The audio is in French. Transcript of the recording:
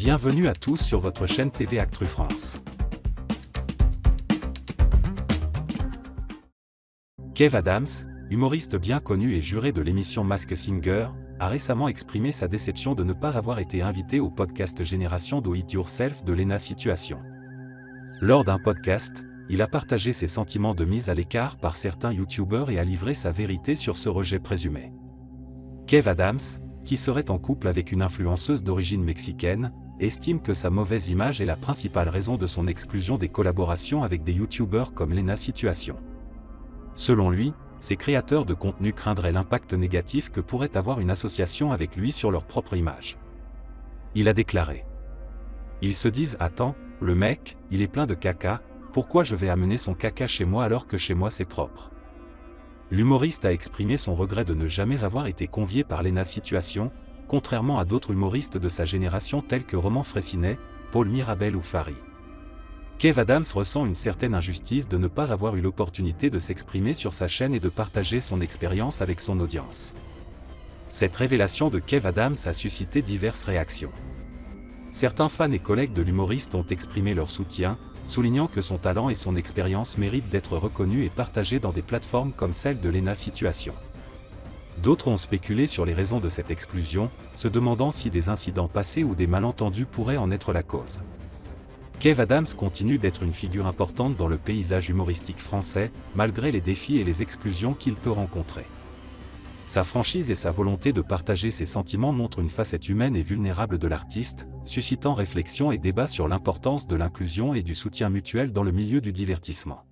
Bienvenue à tous sur votre chaîne TV Actu France. Kev Adams, humoriste bien connu et juré de l'émission Masked Singer, a récemment exprimé sa déception de ne pas avoir été invité au podcast Génération Do It Yourself de Lena Situation. Lors d'un podcast, il a partagé ses sentiments de mise à l'écart par certains youtubeurs et a livré sa vérité sur ce rejet présumé. Kev Adams, qui serait en couple avec une influenceuse d'origine mexicaine, estime que sa mauvaise image est la principale raison de son exclusion des collaborations avec des youtubeurs comme Lena Situation. Selon lui, ces créateurs de contenu craindraient l'impact négatif que pourrait avoir une association avec lui sur leur propre image. Il a déclaré : « Ils se disent « Attends, le mec, il est plein de caca, pourquoi je vais amener son caca chez moi alors que chez moi c'est propre ?» L'humoriste a exprimé son regret de ne jamais avoir été convié par Lena Situation, contrairement à d'autres humoristes de sa génération tels que Roman Frécinet, Paul Mirabel ou Fari. Kev Adams ressent une certaine injustice de ne pas avoir eu l'opportunité de s'exprimer sur sa chaîne et de partager son expérience avec son audience. Cette révélation de Kev Adams a suscité diverses réactions. Certains fans et collègues de l'humoriste ont exprimé leur soutien, soulignant que son talent et son expérience méritent d'être reconnus et partagés dans des plateformes comme celle de Lena Situation. D'autres ont spéculé sur les raisons de cette exclusion, se demandant si des incidents passés ou des malentendus pourraient en être la cause. Kev Adams continue d'être une figure importante dans le paysage humoristique français, malgré les défis et les exclusions qu'il peut rencontrer. Sa franchise et sa volonté de partager ses sentiments montrent une facette humaine et vulnérable de l'artiste, suscitant réflexion et débat sur l'importance de l'inclusion et du soutien mutuel dans le milieu du divertissement.